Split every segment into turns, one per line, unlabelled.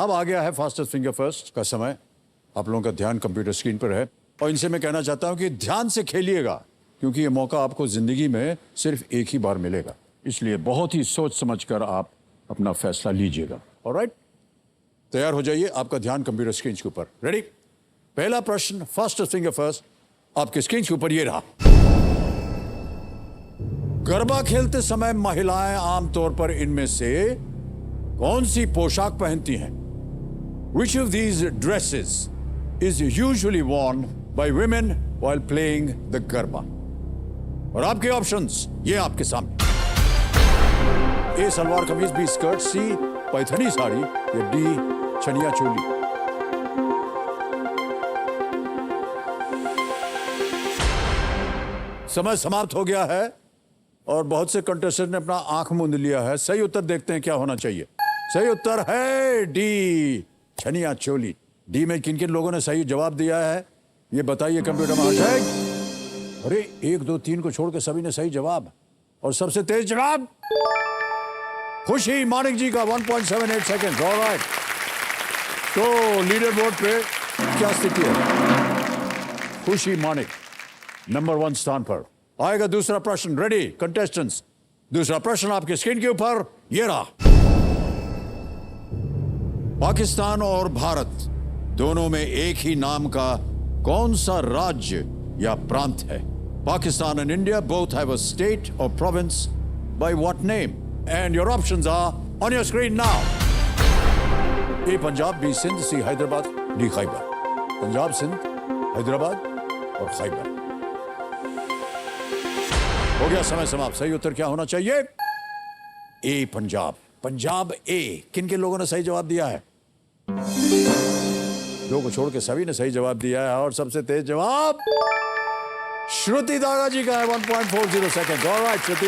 अब आ गया है फास्टेस्ट फिंगर फर्स्ट का समय। आप लोगों का ध्यान कंप्यूटर स्क्रीन पर है और इनसे मैं कहना चाहता हूं कि ध्यान से खेलिएगा, क्योंकि ये मौका आपको जिंदगी में सिर्फ एक ही बार मिलेगा। इसलिए बहुत ही सोच समझकर आप अपना फैसला लीजिएगा। ऑलराइट, तैयार हो जाइए। आपका ध्यान कंप्यूटर स्क्रीन के ऊपर। रेडी? पहला प्रश्न, फास्टेस्ट फिंगर फर्स्ट, आपके स्क्रीन के ऊपर ये रहा। गरबा खेलते समय महिलाएं आमतौर पर इनमें से कौन सी पोशाक पहनती हैं? Which of these dresses is usually worn by women while playing the garba? और आपके ऑप्शंस ये आपके सामने। ए सलवार कमीज, बी स्कर्ट, सी पैठनी साड़ी या डी चनिया चोली। समय समाप्त हो गया है और बहुत से कंटेस्टेंट ने अपना आंख मूंद लिया है। सही उत्तर देखते हैं क्या होना चाहिए। सही उत्तर है डी चनिया चोली। डी में किन किन लोगों ने सही जवाब दिया है ये बताइए कंप्यूटर महाशय। अरे 1, 2, 3 को छोड़ के सभी ने सही जवाब, और सबसे तेज जवाब खुशी मानिक जी का 1.78 सेकेंड। ऑलराइट, तो लीडर बोर्ड पे क्या स्थिति है? खुशी मानिक नंबर 1 स्थान पर। आएगा दूसरा प्रश्न। Ready contestants? दूसरा प्रश्न आपके स्क्रीन के ऊपर ये रहा। पाकिस्तान और भारत दोनों में एक ही नाम का कौन सा राज्य या प्रांत है? Pakistan and India both have a state or province. By what name? And your options are on your screen now. A Punjab, B Sindh, C Hyderabad, D Khyber. Punjab, Sindh, Hyderabad और खैबर। हो गया समय समाप्त। सही उत्तर क्या होना चाहिए? ए पंजाब। पंजाब ए। किन किन लोगों ने सही जवाब दिया है? 2 को छोड़ के सभी ने सही जवाब दिया है, और सबसे तेज जवाब श्रुति दागा जी का है 1.40 सेकेंड। ऑलराइट श्रुति,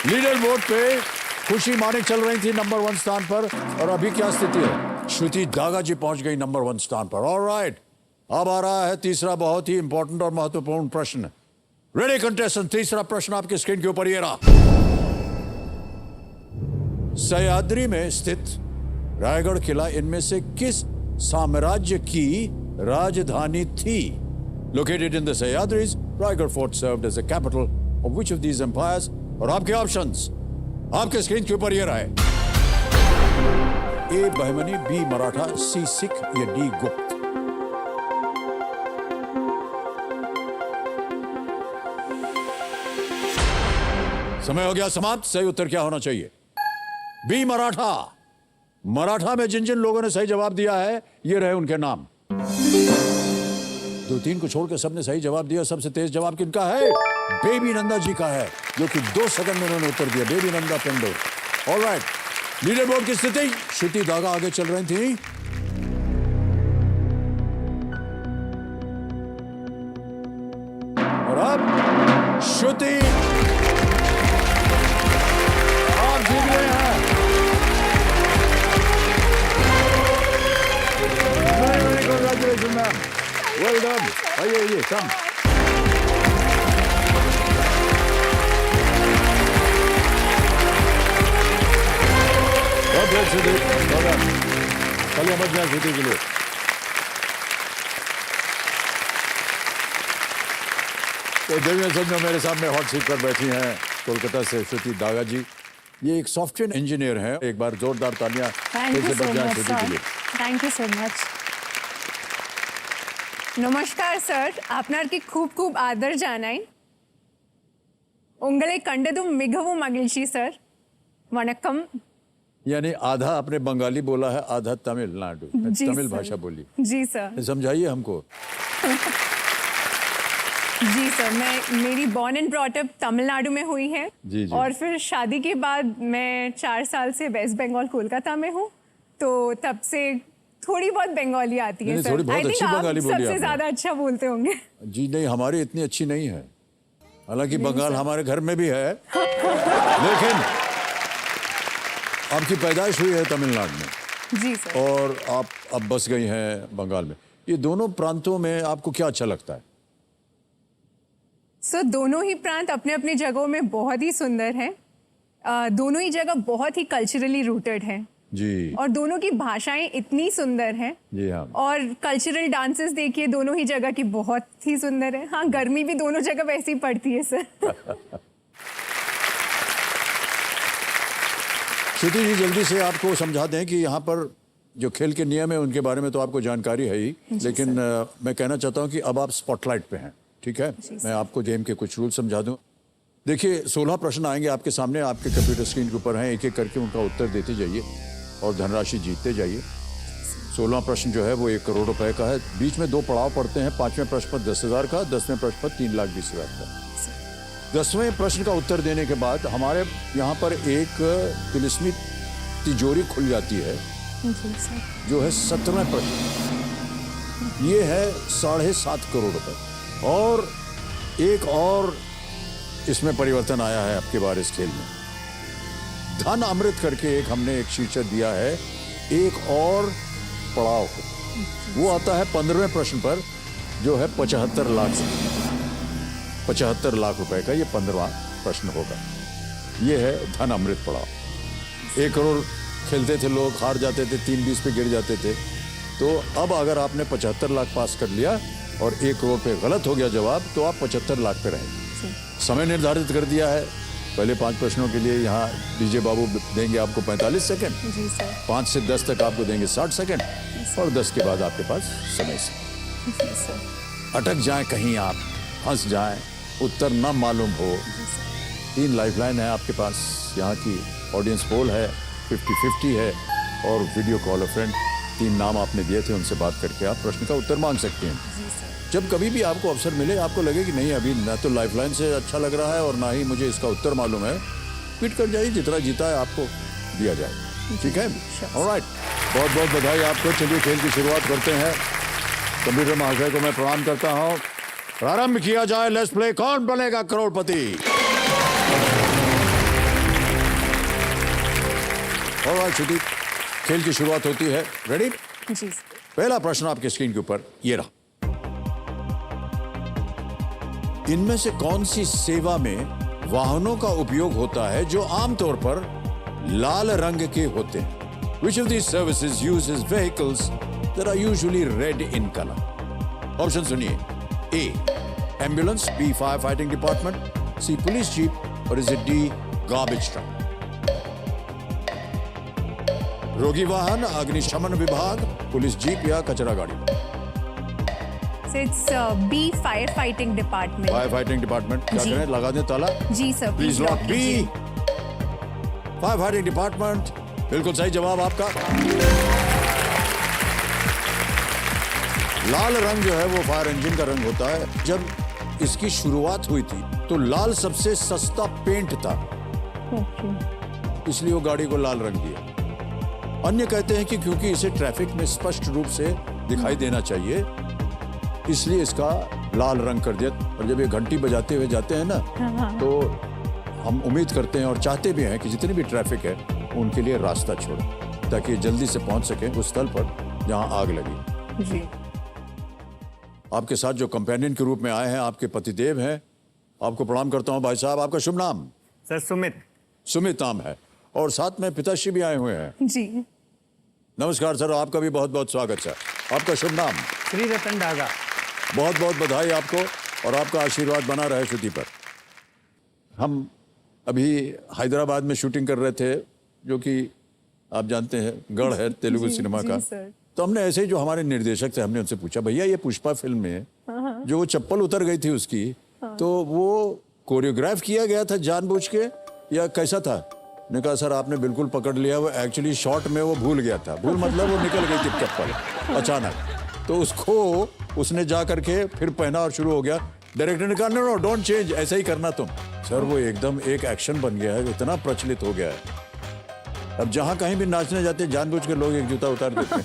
लीडर बोर्ड पे खुशी मानिक चल रही थी नंबर 1 स्थान पर, और अभी क्या स्थिति है? श्रुति दागा जी पहुंच गई नंबर 1 स्थान पर। ऑलराइट, अब आ रहा है तीसरा बहुत ही इंपॉर्टेंट और महत्वपूर्ण प्रश्न। Ready contestant? तीसरा प्रश्न आपके स्क्रीन के ऊपर ये रहा। सह्याद्री में स्थित रायगढ़ किला इनमें से किस साम्राज्य की राजधानी थी? Located in the Sahyadris, Raigad Fort served as the capital of which of these empires? और आपके ऑप्शंस आपके स्क्रीन के ऊपर ये रहे। ए बहमनी, बी मराठा, सी सिख या डी गुप्त। समय हो गया समाप्त। सही उत्तर क्या होना चाहिए? बी मराठा। मराठा में जिन जिन लोगों ने सही जवाब दिया है ये रहे उनके नाम। 2, 3 को छोड़ के सबने सही जवाब दिया। सबसे तेज जवाब किनका है? बेबी नंदा जी का है, जो कि 2 सेकंड में उन्होंने उत्तर दिया। Baby Nanda Pendor. Alright, leader board की स्थिति, श्रुति दागा आगे चल रही थी, और अब श्रुति आप जीत गए हैं। Congratulations, ma'am. Well done. आइए, come. बहुत बहुत शुक्रिया। well done. चलिए मत जाए श्रुति के लिए। तो देवियों समझो मेरे सामने हॉट सीट पर बैठी हैं कोलकाता से श्रुति दागा जी। ये एक सॉफ्टवेयर इंजीनियर हैं। एक बार जोरदार तालियां श्रुति के लिए।
Thank you so much. नमस्कार सर, आपनार की खूब खूब आदर जानाई। उंगले कंडदुम मिघवु मगिलची सर। वनक्कम।
यानी आधा आपने बंगाली बोला है, आधा तमिलनाडु तमिल भाषा बोली।
जी सर।
समझाइए हमको।
जी सर, मेरी born and brought up Tamil Nadu में हुई है।
जी।
और फिर शादी के बाद मैं 4 साल से वेस्ट बंगाल कोलकाता में हूँ, तो तब से थोड़ी बहुत बंगाली आती है सर।
थोड़ी बहुत अच्छी बंगाली बोली
सबसे ज्यादा अच्छा बोलते होंगे।
जी नहीं, हमारी इतनी अच्छी नहीं है, हालांकि बंगाल हमारे घर में भी है। लेकिन आपकी पैदाइश हुई है तमिलनाडु में।
जी सर।
और आप अब बस गई हैं बंगाल में। ये दोनों प्रांतों में आपको क्या अच्छा लगता है?
सर दोनों ही प्रांत अपने अपने जगहों में बहुत ही सुंदर हैं। दोनों ही जगह बहुत ही कल्चरली रूटेड हैं।
जी
और दोनों की भाषाएं इतनी सुंदर हैं।
जी हाँ।
और कल्चरल डांसेस देखिए दोनों ही जगह की बहुत ही सुंदर है। हाँ, गर्मी भी दोनों जगह वैसे ही पड़ती है सर।
श्रुति जी, जल्दी से आपको समझा दें कि यहाँ पर जो खेल के नियम है उनके बारे में तो आपको जानकारी है ही, लेकिन मैं कहना चाहता हूँ कि अब आप स्पॉटलाइट पे हैं, ठीक है? मैं आपको गेम के कुछ रूल समझा दूं। देखिए, 16 प्रश्न आएंगे आपके सामने, आपके कंप्यूटर स्क्रीन के ऊपर हैं, एक एक करके उनका उत्तर देते जाइए और धनराशि जीतते जाइए। 16 प्रश्न जो है वो 1 करोड़ रुपए का है। बीच में 2 पड़ाव पड़ते हैं। 5वें प्रश्न पर 10,000 का, 10वें प्रश्न पर 3,20,000 का। 10वें प्रश्न का उत्तर देने के बाद हमारे यहाँ पर एक तिलिस्मी तिजोरी खुल जाती है जो है 17वें प्रश्न। ये है 7.5 करोड़ रुपए। और एक और इसमें परिवर्तन आया है आपके बार इस खेल में। धन अमृत करके एक हमने एक शीर्षक दिया है, एक और पड़ाव। वो आता है 15वें प्रश्न पर, जो है 75 लाख। 75 लाख रुपए का ये 15वां प्रश्न होगा। ये है धन अमृत पड़ाव। 1 करोड़ खेलते थे लोग, हार जाते थे, 3-20 पे गिर जाते थे। तो अब अगर आपने 75 लाख पास कर लिया और 1 करोड़ पे गलत हो गया जवाब, तो आप 75 लाख पे रहेंगे। समय निर्धारित कर दिया है। पहले 5 प्रश्नों के लिए यहाँ डीजे बाबू देंगे आपको 45 सेकंड।
जी सर।
5 से 10 तक आपको देंगे 60 सेकंड और 10 के बाद आपके पास समय से।
जी सर।
अटक जाए कहीं आप, फंस जाए, उत्तर न मालूम हो, 3 लाइफलाइन है आपके पास। यहाँ की ऑडियंस पोल है, 50-50 है, और वीडियो कॉल अ फ्रेंड। 3 नाम आपने दिए थे, उनसे बात करके आप प्रश्न का उत्तर मांग सकते हैं।
जी सर।
जब कभी भी आपको अवसर मिले, आपको लगे कि नहीं अभी ना तो लाइफलाइन से अच्छा लग रहा है और ना ही मुझे इसका उत्तर मालूम है, ट्वीट कर जाइए, जितना जीता है आपको दिया जाए। ठीक है? ऑलराइट, बहुत बहुत बधाई आपको। चलिए खेल की शुरुआत करते हैं। कंप्यूटर महाशय को मैं प्रणाम करता हूँ। प्रारंभ किया जाए। लेट्स प्ले कौन बनेगा करोड़पति। ऑलराइट श्रुति, खेल की शुरुआत होती है। रेडी?
जी।
पहला प्रश्न आपके स्क्रीन के ऊपर ये रहा। इनमें से कौन सी सेवा में वाहनों का उपयोग होता है जो आमतौर पर लाल रंग के होते हैं? Which of these services uses vehicles that are usually red in color? Option सुनिए। A, ambulance, B, firefighting department, C, police jeep, or is it D, garbage truck? रोगी वाहन, अग्निशमन विभाग, पुलिस जीप या कचरा गाड़ी?
It's B, firefighting department.
Fire fighting department. क्या
जी।
करें, लगा दें ताला?
जी सर।
प्लीज लॉक बी,
कीजिए।
Fire fighting department. बिल्कुल सही जवाब आपका। लाल रंग जो है वो फायर इंजन का रंग होता है। जब इसकी शुरुआत हुई थी तो लाल सबसे सस्ता पेंट था, इसलिए वो गाड़ी को लाल रंग दिया। अन्य कहते हैं कि क्योंकि इसे ट्रैफिक में स्पष्ट रूप से दिखाई देना चाहिए, इसलिए इसका लाल रंग कर दिया। और जब ये घंटी बजाते हुए जाते हैं ना, तो हम उम्मीद करते हैं और चाहते भी हैं कि जितनी भी ट्रैफिक है उनके लिए रास्ता छोड़े, ताकि ये जल्दी से पहुंच सके उस स्थल पर जहां आग लगी।
जी।
आपके साथ जो कंपेनियन के रूप में आए हैं आपके पतिदेव हैं। आपको प्रणाम करता हूं भाई साहब। आपका शुभ नाम?
सर सुमित।
सुमित नाम है, और साथ में पिताश्री भी आए हुए हैं।
जी।
नमस्कार सर, आपका भी बहुत बहुत स्वागत सर। आपका शुभ नाम?
श्री रतन डागा।
बहुत बहुत बधाई आपको, और आपका आशीर्वाद बना रहे श्रुति पर। हम अभी हैदराबाद में शूटिंग कर रहे थे, जो कि आप जानते हैं गढ़ है तेलुगु
जी,
सिनेमा
जी,
का।
सर।
तो हमने ऐसे ही, जो हमारे निर्देशक थे, हमने उनसे पूछा, भैया ये पुष्पा फिल्म में जो वो चप्पल उतर गई थी उसकी, तो वो कोरियोग्राफ किया गया था जानबूझ के या कैसा था? ने कहा सर आपने बिल्कुल पकड़ लिया, वो एक्चुअली शॉट में वो भूल गया था। भूल मतलब वो निकल गई थी चप्पल अचानक, तो उसको उसने जा करके फिर पहना और शुरू हो गया। डायरेक्टर ने कहा नो नो डोंट चेंज, ऐसा ही करना तुम। सर वो एकदम एक एक्शन बन गया है, इतना प्रचलित हो गया है। अब जहां कहीं भी नाचने जाते जानबूझ के लोग एक जूता उतार देते हैं।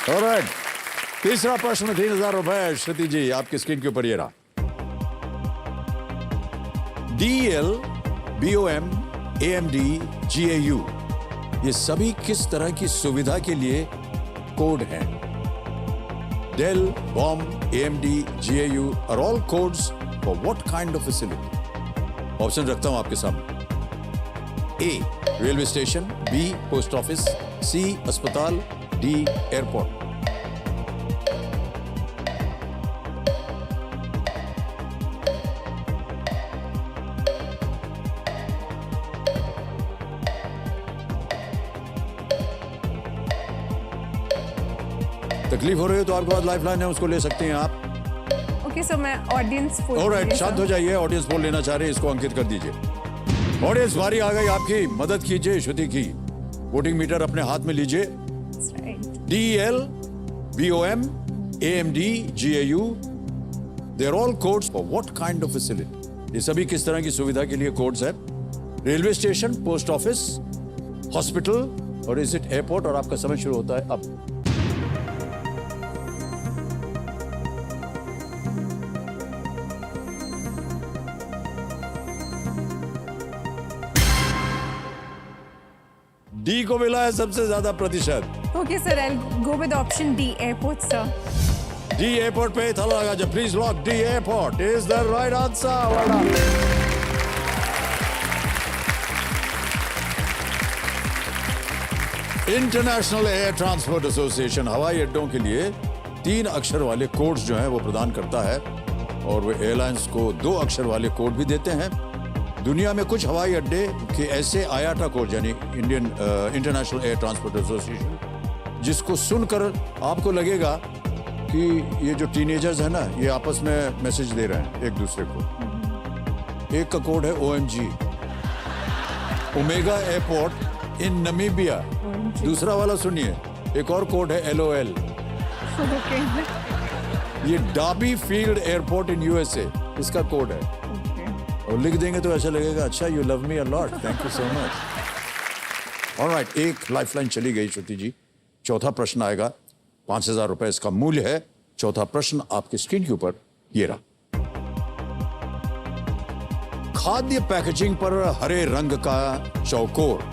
ऑलराइट, तीसरा प्रश्न 3,000 रुपए। श्रुति जी आपकी स्क्रीन के ऊपर ये रहा। DL, BOM, AMD, GAU, ये सभी किस तरह की सुविधा के लिए कोड हैं? Dell, BOM, AMD, GAU are all codes for what kind of facility? Option रखता हूं आपके सामने। A railway station, B post office, C अस्पताल, डी एयरपोर्ट। तकलीफ हो रही है तो आपके पास लाइफलाइन है, उसको ले सकते हैं आप।
ओके सर, मैं ऑडियंस पोल
ऑलराइट, शांत हो जाइए। ऑडियंस पोल लेना चाह रहे हैं, इसको अंकित कर दीजिए। ऑडियंस बारी आ गई आपकी, मदद कीजिए श्रुति की। वोटिंग मीटर अपने हाथ में लीजिए। DEL, BOM, AMD, GAU, they are all codes for what kind of facility? ये सभी किस तरह की सुविधा के लिए कोड्स है? Railway station, post office, hospital और इज इट एयरपोर्ट? और आपका समय शुरू होता है अब। डी को मिला है सबसे ज्यादा प्रतिशत।
Okay sir, I go with option D airport sir.
D airport पे थला लगा जब। Please lock D airport is the right answer. International air transport association हवाई अड्डों के लिए 3 अक्षर वाले कोड्स जो हैं वो प्रदान करता है और वो एयरलाइंस को 2 अक्षर वाले कोड भी देते हैं। दुनिया में कुछ हवाई अड्डे के ऐसे आयाटा कोड यानी Indian international air transport association, जिसको सुनकर आपको लगेगा कि ये जो टीनेजर्स हैं ना, ये आपस में मैसेज दे रहे हैं एक दूसरे को। एक का कोड है OMG, ओमेगा एयरपोर्ट इन नमीबिया। दूसरा वाला सुनिए, एक और कोड है LOL, ये डाबी फील्ड एयरपोर्ट इन USA, इसका कोड है। और लिख देंगे तो ऐसा लगेगा अच्छा you love me a lot, thank you so much. Alright, एक लाइफलाइन चली गई श्रुति जी। चौथा प्रश्न आएगा, 5,000 रुपए इसका मूल्य है। चौथा प्रश्न आपकी स्क्रीन के ऊपर ये रहा। खाद्य पैकेजिंग पर हरे रंग का चौकोर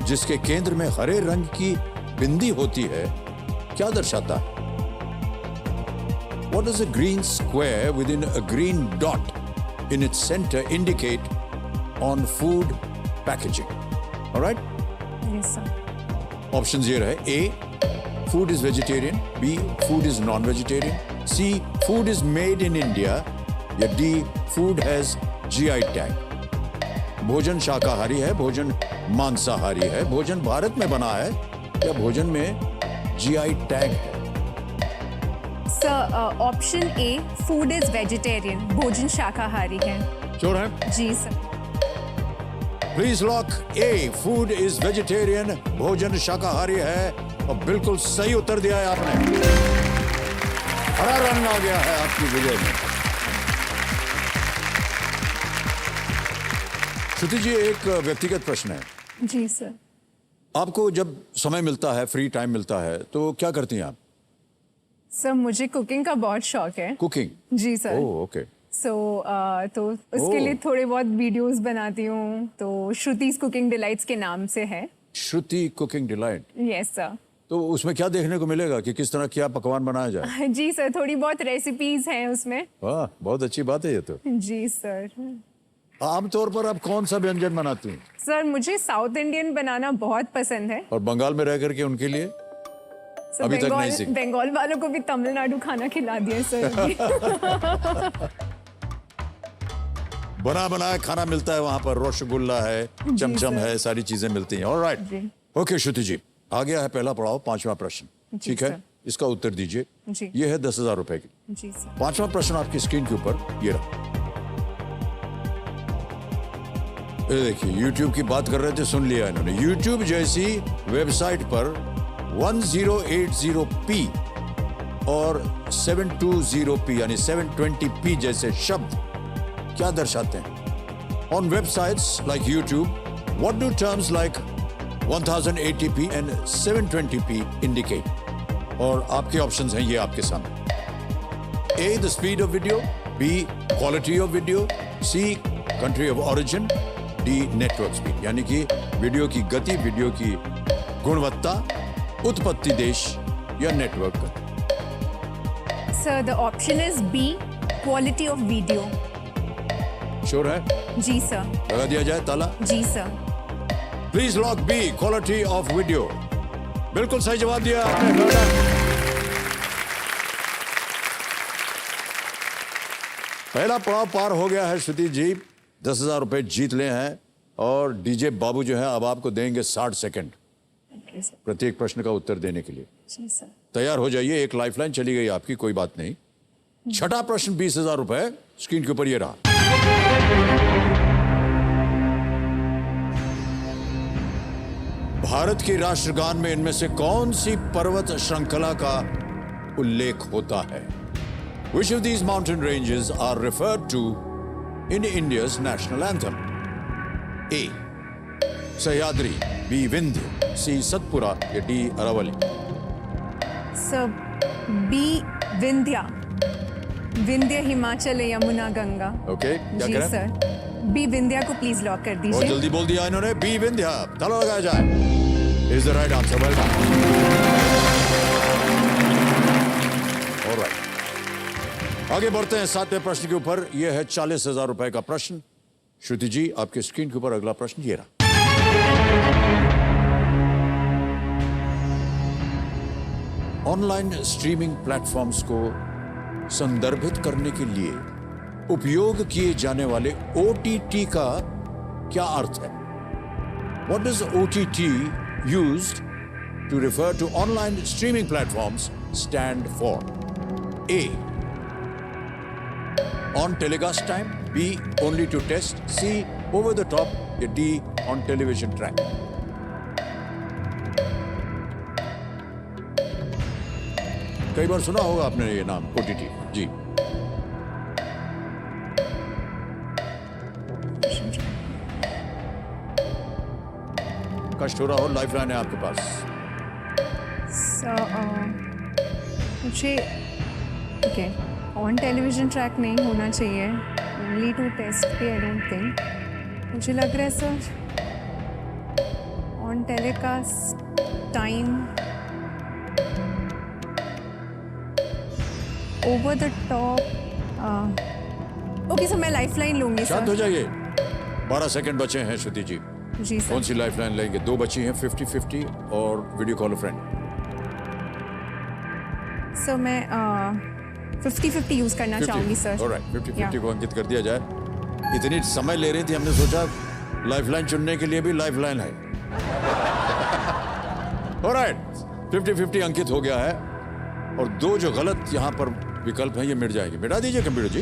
जिसके केंद्र में हरे रंग की बिंदी होती है क्या दर्शाता है? What does a green square within a green dot in its center indicate on food packaging? All right?
Yes, sir.
Options ये रहे। A, food is vegetarian. B, food is non-vegetarian. C, food is made in India. या D, food has GI tag. भोजन शाकाहारी है, भोजन मांसाहारी है, भोजन भारत में बना है या भोजन में GI टैग है?
Sir, option A, food is vegetarian, भोजन शाकाहारी है।
श्योर है?
जी sir.
Please lock A, food is vegetarian, भोजन शाकाहारी है। और बिल्कुल सही उत्तर दिया है आपने। हरा रंग आ गया है आपकी विजय में। श्रुति जी, एक व्यक्तिगत प्रश्न है।
जी सर।
आपको जब समय मिलता है, फ्री टाइम मिलता है, तो क्या करती हैं आप?
सर, मुझे कुकिंग का बहुत शौक है।
कुकिंग?
जी सर।
ओह, ओके।
तो उसके लिए थोड़े बहुत वीडियोस बनाती हूँ। तो श्रुति's कुकिंग डिलाइट्स के नाम से है।
श्रुति कुकिंग डिलाइट?
Yes sir.
तो उसमें क्या देखने को मिलेगा कि किस तरह क्या पकवान बनाया जाए?
जी सर, थोड़ी बहुत रेसिपीज हैं उसमें।
वाह, बहुत अच्छी बात है ये तो।
जी सर।
आमतौर पर आप कौन सा व्यंजन बनाती हैं?
सर, मुझे साउथ इंडियन बनाना बहुत पसंद है।
और बंगाल में रह करके उनके लिए?
सर,
अभी तक नहीं सीखी?
बंगाल वालों को भी तमिलनाडु खाना खिला दिया सर।
बना बनाया खाना मिलता है वहां पर, रसगुल्ला है, चमचम है, सारी चीजें मिलती हैं। ऑलराइट, ओके श्रुति जी, आ गया है पहला पड़ाव, 5वां प्रश्न। ठीक है, इसका उत्तर दीजिए। ये है 10,000 रुपए की।
जी सर।
5वां प्रश्न आपकी स्क्रीन के ऊपर ये रहा। ये देखिए, YouTube की बात कर रहे थे, सुन लिया इन्होंने। YouTube जैसी वेबसाइट पर 1080p और 720p यानी 720p जैसे शब्द क्या दर्शाते हैं? On websites like YouTube, what do terms like 1080p and 720p indicate? और आपके ऑप्शंस हैं ये आपके सामने। A, the speed of video. B, quality of video. C, country of origin. D, network speed यानी कि वीडियो की गति, वीडियो की गुणवत्ता, उत्पत्ति देश या नेटवर्क गति।
Sir, the option is B, quality of video.
Sure है?
जी सर।
लगा दिया जाए ताला?
जी sir.
Please lock B, quality of video. बिल्कुल सही जवाब दिया आपने। well done। पहला पड़ाव पार हो गया है श्रुति जी, 10,000 रुपए जीत ले हैं और डीजे बाबू जो है अब आपको देंगे 60 सेकंड
ओके सर।
प्रत्येक प्रश्न का उत्तर देने के लिए।
जी सर।
तैयार हो जाइए, एक लाइफलाइन चली गई आपकी, कोई बात नहीं। छठा प्रश्न 20,000 रुपए स्क्रीन के ऊपर ये रहा। भारत के राष्ट्रगान में इनमें से कौन सी पर्वत श्रृंखला का उल्लेख होता है? Which of these mountain ranges are referred to in India's national anthem? A. Sahyadri, B. Vindhya, C. Satpura या D. Aravalli?
Sir B Vindhya. Vindhya Himachal Yamuna Ganga.
Okay, क्या
जी
करें?
सर। बी विंध्या को प्लीज लॉक कर
बहुत
दीजिए।
जल्दी बोल दिया इन्होंने, B. विंध्या। ताला लगाया जाए। Is the right answer? Well done. All right. आगे बढ़ते हैं 7वें प्रश्न के ऊपर। यह है 40,000 रुपए का प्रश्न। श्रुति जी, आपके स्क्रीन के ऊपर अगला प्रश्न ये रहा। ऑनलाइन स्ट्रीमिंग प्लेटफॉर्म्स को संदर्भित करने के लिए उपयोग किए जाने वाले OTT का क्या अर्थ है? What does OTT used to refer to online streaming platforms stand for? A. On telecast time, B. Only to test, C. Over the top, या D. On television track. कई बार सुना होगा आपने ये नाम OTT जी। कष्ट हो रहा हो, लाइफलाइन है आपके पास।
मुझे ओके ऑन टेलीविजन ट्रैक नहीं होना चाहिए, ओनली टू टेस्ट पे आई डोंट थिंक। मुझे लग रहा है sir on telecast time, over the top. Okay sir, मैं लाइफलाइन लूंगी
शांत हो
सर।
जाइए, 12 सेकंड बचे हैं श्रुति जी।
जी सर।
कौन सी लाइफलाइन लेंगे? 2 बची हैं, 50-50 और वीडियो कॉल फ्रेंड।
सर मैं 50-50 यूज करना चाहूंगी सर।
Alright, 50-50
Yeah.
को अंकित कर दिया जाए। इतनी समय ले रही थी, हमने सोचा लाइफलाइन चुनने के लिए भी लाइफलाइन है। ऑलराइट, 50-50 अंकित हो गया है और 2 जो गलत यहां पर विकल्प हैं ये मिट जाएंगे। मिटा दीजिए कंप्यूटर जी।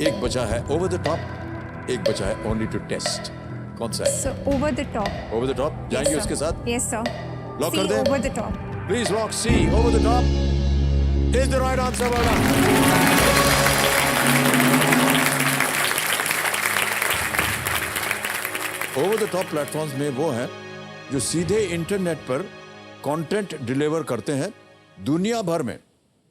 एक बचा है ओवर द टॉप, एक बचा है ओनली टू टेस्ट। कौन सा है?
Sir over the top.
Over the top जाएंगे उसके साथ?
Yes sir.
लॉक कर दें?
Over the top.
Please lock C, over the top is the right answer. well done. Over the top platforms में वो हैं जो सीधे इंटरनेट पर कंटेंट डिलीवर करते हैं। दुनिया भर में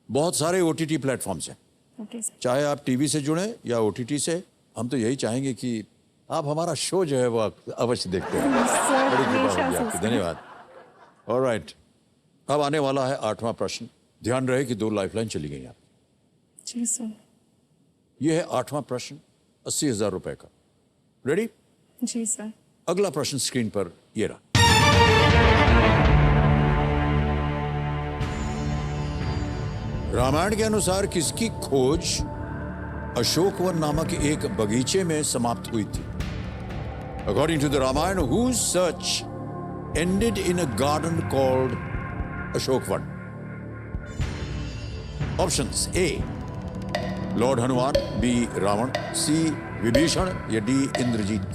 बहुत सारे OTT प्लेटफॉर्म्स हैं,
ओके सर।
चाहे आप टीवी से जुड़े या OTT से। हम तो यही चाहेंगे कि आप हमारा शो जो है वो अवश्य देखते हैं।
सर
बड़ी कृपा
हमेशा
होगी
से
आपकी, धन्यवाद। ऑलराइट, अब आने वाला है 8वां प्रश्न। ध्यान रहे कि 2 लाइफलाइन चली गई आप।
जी सर।
यह है 8वां प्रश्न, 80,000 रुपए का। रेडी?
जी सर।
अगला प्रश्न स्क्रीन पर ये रहा। रामायण के अनुसार किसकी खोज अशोकवन नामक एक बगीचे में समाप्त हुई थी? According to the Ramayana, whose search ended in a garden called Ashokvan? Options: A. Lord Hanuman, B. Ravan, C. Vibhishan या D. इंद्रजीत?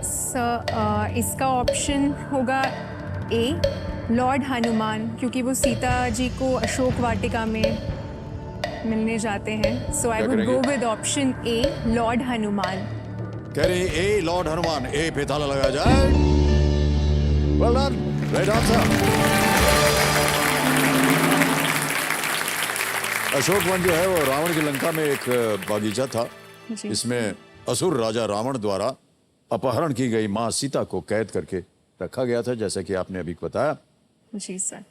सर इसका ऑप्शन होगा ए, लॉर्ड हनुमान, क्योंकि वो सीता जी को अशोक वाटिका में मिलने जाते हैं। सो आई
क्या
वुड
करेंगे?
गो with option A, Lord Hanuman.
कह रही ए लॉर्ड हनुमान। ए पे ताला लगाया जाए। Well done, right answer. Ashokvan जो है वो रावण की लंका में एक बागीचा था।
जी।
इसमें असुर राजा रावण द्वारा अपहरण की गई मां सीता को कैद करके रखा गया था, जैसा कि आपने अभी बताया।
जी सर।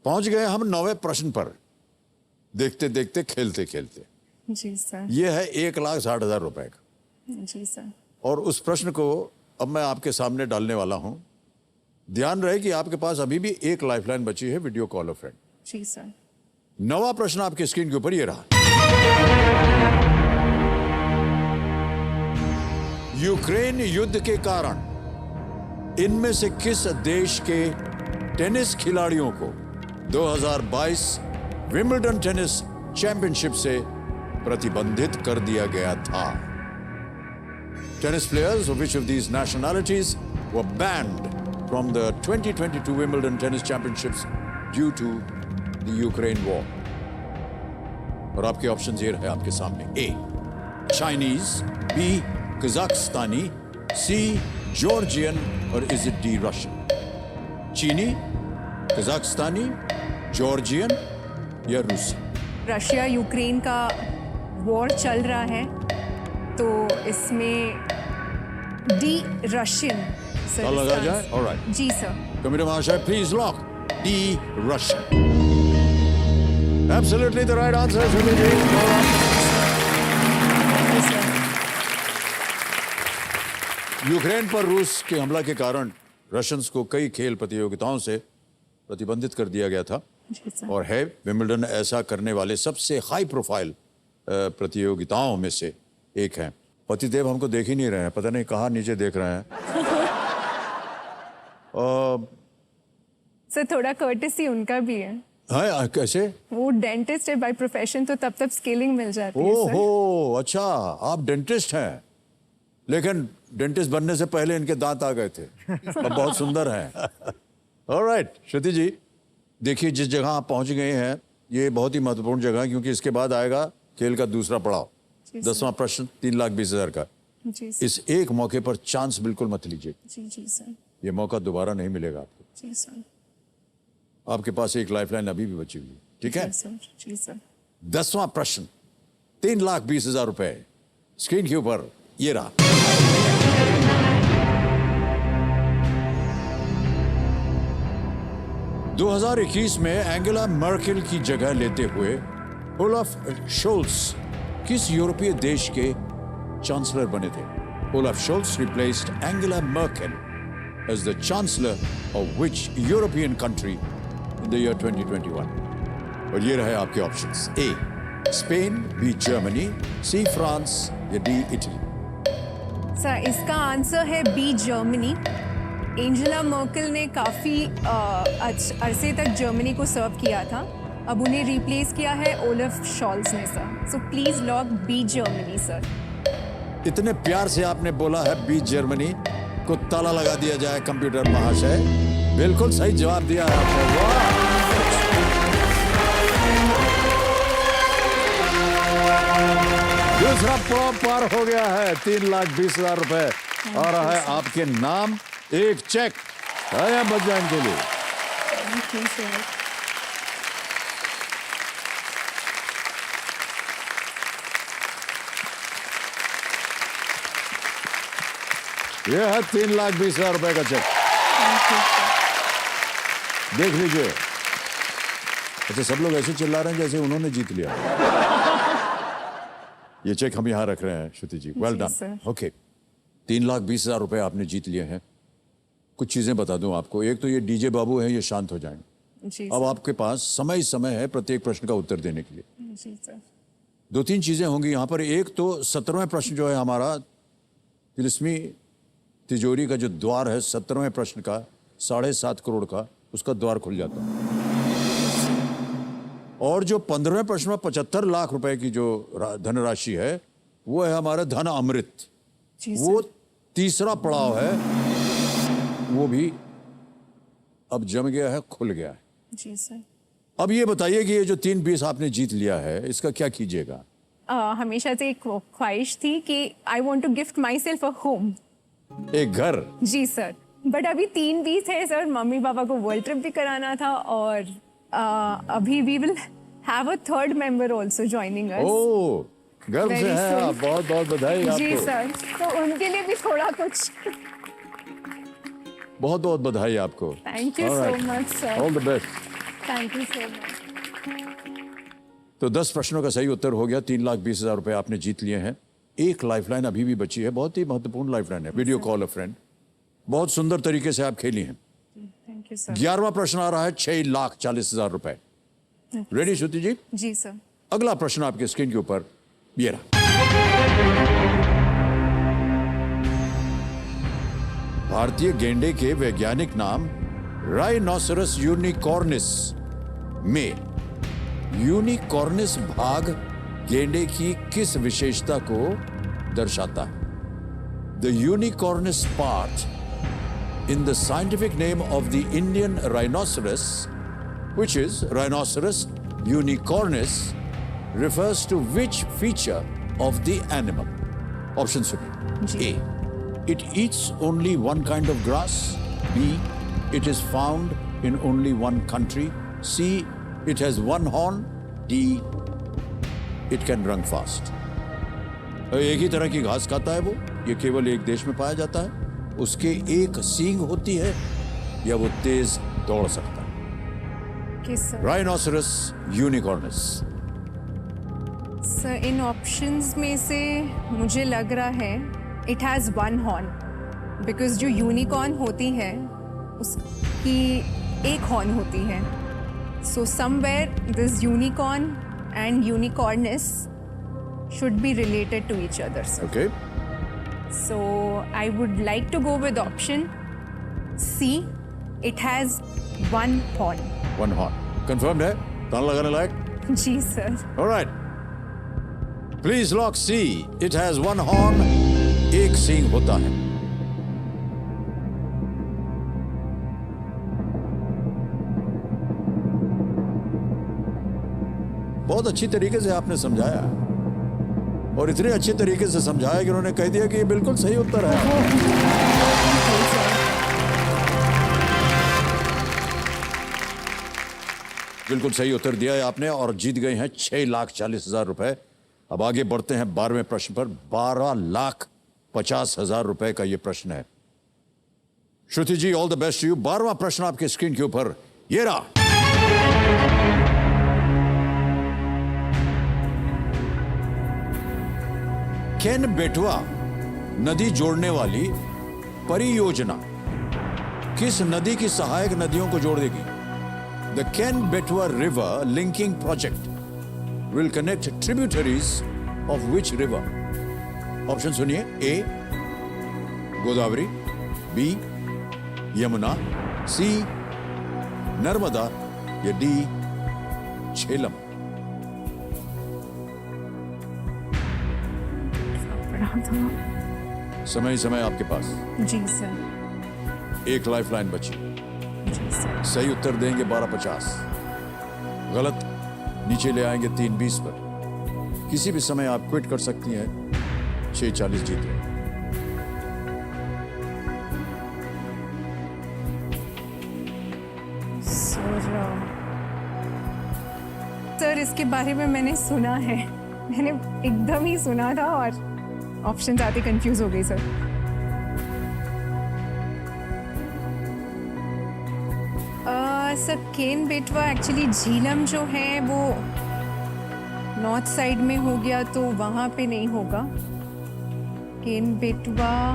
पहुंच गए हम 9वें प्रश्न पर। देखते देखते खेलते खेलते।
जी सर।
ये है 1,60,000 रुपए का।
जी सर।
और उस प्रश्न को अब मैं आपके सामने डालने वाला हूं। ध्यान रहे कि आपके पास अभी भी एक लाइफलाइन बची है, वीडियो कॉल फ्रेंड।
जी सर।
नवा प्रश्न आपके स्क्रीन के ऊपर ये रहा। यूक्रेन युद्ध के कारण इनमें से किस देश के टेनिस खिलाड़ियों को 2022 विंबलडन टेनिस चैंपियनशिप से प्रतिबंधित कर दिया गया था? Tennis players of which of these nationalities were banned from the 2022 Wimbledon Tennis Championships due to the Ukraine war? और आपके ऑप्शन ये है आपके सामने। ए चाइनीज, बी कजाकिस्तानी, सी जॉर्जियन और इज इट डी रशियन? चीनी, कजाकिस्तानी, जॉर्जियन या रूसी?
रशिया यूक्रेन का वॉर चल रहा है, तो इसमें डी रशियन सर।
तो लगा जाए? ऑलराइट।
जी सर।
कमिटी महाशय please lock D Russian. Absolutely the right answer Sunil ji. Ukraine पर रूस के हमला के कारण रशियंस को कई खेल प्रतियोगिताओं से प्रतिबंधित कर दिया गया था।
जी सर।
और है विंबलडन ऐसा करने वाले सबसे हाई प्रोफाइल प्रतियोगिताओं में से एक है। पतिदेव हमको देख ही नहीं रहे हैं, पता नहीं कहाँ नीचे देख रहे हैं।
सर थोड़ा कर्टेसी उनका भी है।
हाँ, कैसे?
वो डेंटिस्ट है बाय प्रोफेशन, तो तब तब स्केलिंग मिल जाती है सर।
ओहो, अच्छा आप डेंटिस्ट हैं, लेकिन डेंटिस्ट बनने से पहले इनके दांत आ गए थे। अब बहुत सुंदर हैं। ऑलराइट श्रुति जी, देखिए जिस जगह आप पहुंच गए हैं ये बहुत ही महत्वपूर्ण जगह है, क्योंकि इसके बाद आएगा खेल का दूसरा पड़ाव। 10वां प्रश्न 3,20,000 का।
जी सर।
इस एक मौके पर चांस बिल्कुल मत लीजिए।
जी जी सर।
ये मौका दोबारा नहीं मिलेगा आपको।
जी सर।
आपके पास एक लाइफलाइन अभी भी बची हुई है, ठीक है?
जी सर। जी सर।
10वां प्रश्न 3,20,000 रुपए स्क्रीन के ऊपर ये रहा। – 2021 में एंगेला मर्केल की जगह लेते हुए ओलाफ शोल्स किस यूरोपीय देश के चांसलर बने थे? Olaf Sholes replaced Angela Merkel as the chancellor of which European country in the year 2021? और ये रहे आपके options. A Spain, B Germany, C France या डी इटली?
सर इसका आंसर है बी जर्मनी। एंजेला मर्केल ने काफ़ी अरसे तक जर्मनी को सर्व किया था, अब उन्हें रिप्लेस किया है ओलाफ शॉल्स ने sir. So please lock B Germany sir.
इतने प्यार से आपने बोला है बी जर्मनी, को ताला लगा दिया जाए कंप्यूटर महाशय। बिल्कुल सही जवाब दिया है आपने। वाह! दूसरा पड़ाव पार हो गया है। 3,20,000 रुपए आ रहा है आपके नाम, एक चेक आया बजान के लिए।
Thank you sir.
यह है 3,20,000 रुपए का चेक। देख लीजिए। अच्छा, सब लोग ऐसे चिल्ला रहे हैं जैसे उन्होंने जीत लिया। ये चेक हम यहां रख रहे हैं Shruti ji. Well done. Okay, 3,20,000 रुपए आपने जीत लिए हैं। कुछ चीजें बता दूं आपको। एक तो ये डीजे बाबू है, ये शांत हो जाएंगे।
जी
अब आपके पास समय है प्रत्येक प्रश्न का उत्तर देने के लिए।
जी सर।
2-3 चीजें होंगी यहाँ पर। एक तो 17वां प्रश्न जो है हमारा तिलिस्मी तिजोरी का जो द्वार है 17वें प्रश्न का 7.5 करोड़ का, उसका द्वार खुल जाता है। और जो 15वें प्रश्न में 75 लाख रुपए की जो धनराशि है वो है हमारा धन अमृत। वो तीसरा पड़ाव है, वो भी अब जम गया है, खुल गया है।
जी सर।
अब ये बताइए कि ये जो 3,20 आपने जीत लिया है इसका क्या कीजिएगा?
हमेशा से एक ख्वाहिश थी कि I want to gift myself a home,
एक घर।
जी सर। बट अभी 3,20 है सर, मम्मी पापा को वर्ल्ड ट्रिप भी कराना था, और अभी we will have a third member also joining us.
Oh, गर्व से है आप। बहुत बहुत बधाई आपको।
जी सर, तो उनके लिए भी थोड़ा कुछ।
बहुत बहुत बधाई आपको।
Thank you so much sir.
All the best.
Thank you so much.
तो 10 प्रश्नों का सही उत्तर हो गया। 3,20,000 रुपए आपने जीत लिए हैं। एक लाइफलाइन अभी भी बची है, बहुत ही महत्वपूर्ण लाइफलाइन है, वीडियो कॉल अ फ्रेंड। बहुत सुंदर तरीके से आप खेली हैं।
Thank you sir.
11वां प्रश्न आ रहा है 6,40,000 रुपए। रेडी श्रुति जी?
जी सर।
अगला प्रश्न आपके स्क्रीन के ऊपर ये रहा। भारतीय गेंडे के वैज्ञानिक नाम राइनोसरस यूनिकॉर्निस में यूनिकॉर्निस भाग गेंडे की किस विशेषता को दर्शाता है? The unicornis part in the scientific name of the Indian rhinoceros which is Rhinoceros unicornis refers to which feature of the animal? Option A. It eats only one kind of grass. B. It is found in only one country. C. It has one horn. D. It can run fast. एक ही तरह की घास खाता है वो, ये केवल एक देश में पाया जाता है, उसके एक सींग होती है, या वो तेज दौड़ सकता है। Rhinoceros unicornis.
Sir in options में से मुझे लग रहा है it has one horn, because जो यूनिकॉर्न होती है उसकी एक हॉर्न होती है। So somewhere this unicorn and unicornis should be related to each other sir.
Okay,
so I would like to go with option C, it has one horn.
One horn confirmed है? ताला लगाने लायक?
जी सर।
Alright, please lock C, it has one horn, एक सींग होता है। बहुत अच्छी तरीके से आपने समझाया, और इतने अच्छे तरीके से समझाया कि उन्होंने कह दिया कि ये बिल्कुल सही उत्तर है। बिल्कुल सही उत्तर दिया है आपने, और जीत गए हैं 6,40,000 रुपए। अब आगे बढ़ते हैं 12वें प्रश्न पर। 12,50,000 रुपए का यह प्रश्न है। Shruti ji, all the best to you. 12वां प्रश्न आपके स्क्रीन के ऊपर ये रहा। केन बेटवा नदी जोड़ने वाली परियोजना किस नदी की सहायक नदियों को जोड़ देगी? The Ken-Betwa River Linking Project will connect tributaries of which river? Option सुनिए। A. Godavari, B. Yamuna, C. Narmada, या D. झेलम। समय ही समय आपके पास।
जी सर।
एक लाइफलाइन बची।
जी सर।
सही उत्तर देंगे 12,50, गलत नीचे ले आएंगे 3,20 पर। किसी भी समय आप क्विट कर सकती हैं। 6,40 जीत रहे।
सर इसके बारे में मैंने सुना है, मैंने एकदम ही सुना था और ऑप्शन आते कंफ्यूज हो गई सर। सर केन बेटवा एक्चुअली झीलम जो है वो नॉर्थ साइड में हो गया, तो वहाँ पे नहीं होगा। केन बेटवा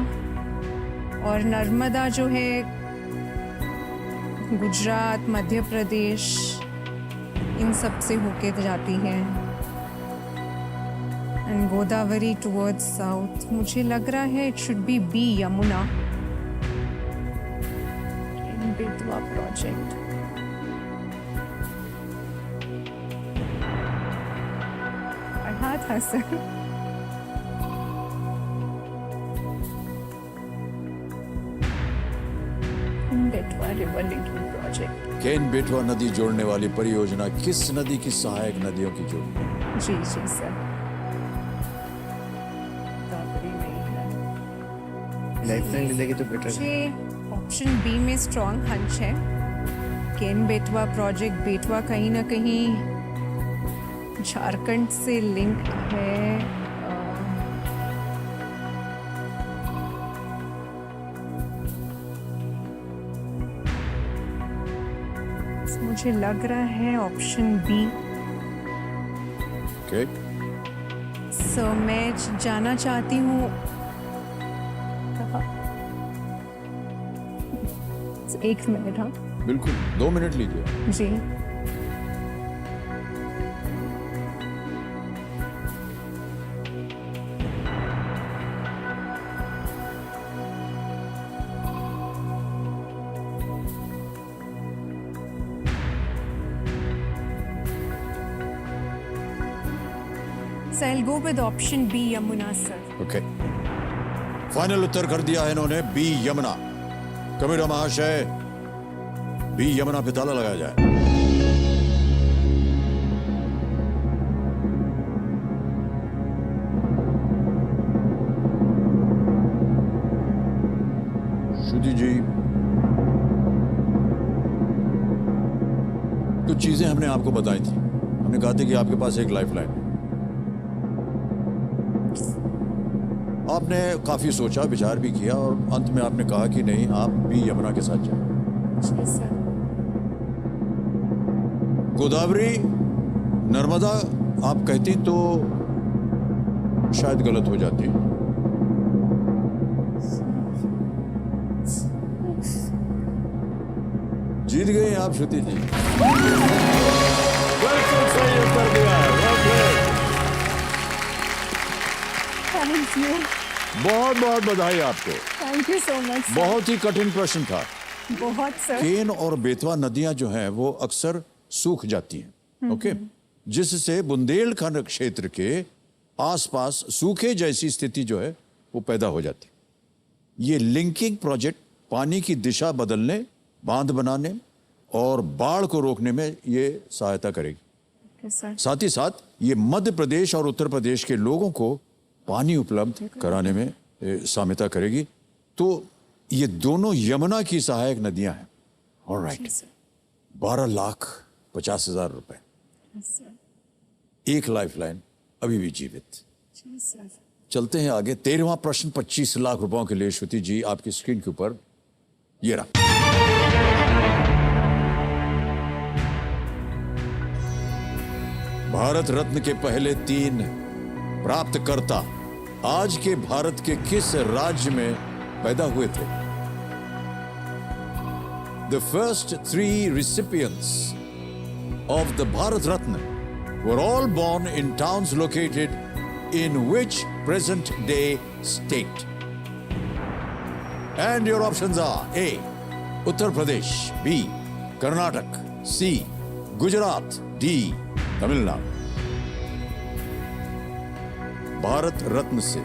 और नर्मदा जो है गुजरात, मध्य प्रदेश, इन सब से होके जाती है, एंड गोदावरी टुवर्ड्स साउथ। मुझे लग रहा है it should be B, Yamuna. Ken Betwa project. था सर। बेटवा रिवर लिंकिंग प्रोजेक्ट।
केन बेटवा नदी जोड़ने वाली परियोजना किस नदी की सहायक नदियों की जोड़ी?
जी जी सर।
लाइफलाइन मिलेगी तो बेटर।
मुझे ऑप्शन बी में स्ट्रॉन्ग हंच है। केन बेटवा प्रोजेक्ट, बेटवा कहीं ना कहीं झारखंड से लिंक है। मुझे लग रहा है ऑप्शन बी,
ओके
सो मैं जाना चाहती हूँ एक मिनट। हाँ
बिल्कुल 2 मिनट लीजिए।
जी। So I'll go with option B, Yamuna, sir.
Okay final उत्तर कर दिया है इन्होंने बी यमुना। कबीरा महाशय बी यमुना पे ताला लगाया जाए। श्रुति जी कुछ चीजें हमने आपको बताई थी। हमने कहा था कि आपके पास एक लाइफलाइन है। आपने काफी सोचा विचार भी किया और अंत में आपने कहा कि नहीं आप भी यमुना के साथ जाएं।
जी सर।
गोदावरी नर्मदा आप कहती तो शायद गलत हो जाती। जीत गए आप श्रुति जी। बिल्कुल सही उत्तर दिया है।
Thank you.
बहुत बहुत बधाई आपको।
Thank you so much.
बहुत ही कठिन प्रश्न था।
बहुत सर।
केन और बेतवा नदियां जो हैं वो अक्सर सूख जाती हैं, ओके, जिससे बुंदेलखंड क्षेत्र के आसपास सूखे जैसी स्थिति जो है वो पैदा हो जाती है। ये लिंकिंग प्रोजेक्ट पानी की दिशा बदलने, बांध बनाने और बाढ़ को रोकने में ये सहायता करेगी।
सर।
साथ ही साथ ये मध्य प्रदेश और उत्तर प्रदेश के लोगों को पानी उपलब्ध कराने में सहायता करेगी। तो ये दोनों यमुना की सहायक नदियां हैं। ऑलराइट, 12,50,000 रुपए, एक लाइफलाइन अभी भी जीवित। चलते हैं आगे। 13वां प्रश्न 25 लाख रुपयों के लिए श्रुति जी आपकी स्क्रीन के ऊपर ये रहा। भारत रत्न के पहले 3 प्राप्तकर्ता आज के भारत के किस राज्य में पैदा हुए थे? The first 3 recipients of the Bharat Ratna were all born in towns located in which present-day state? And your options are A. Uttar Pradesh, B. Karnataka, C. Gujarat, D. Tamil Nadu। Bharat Ratna से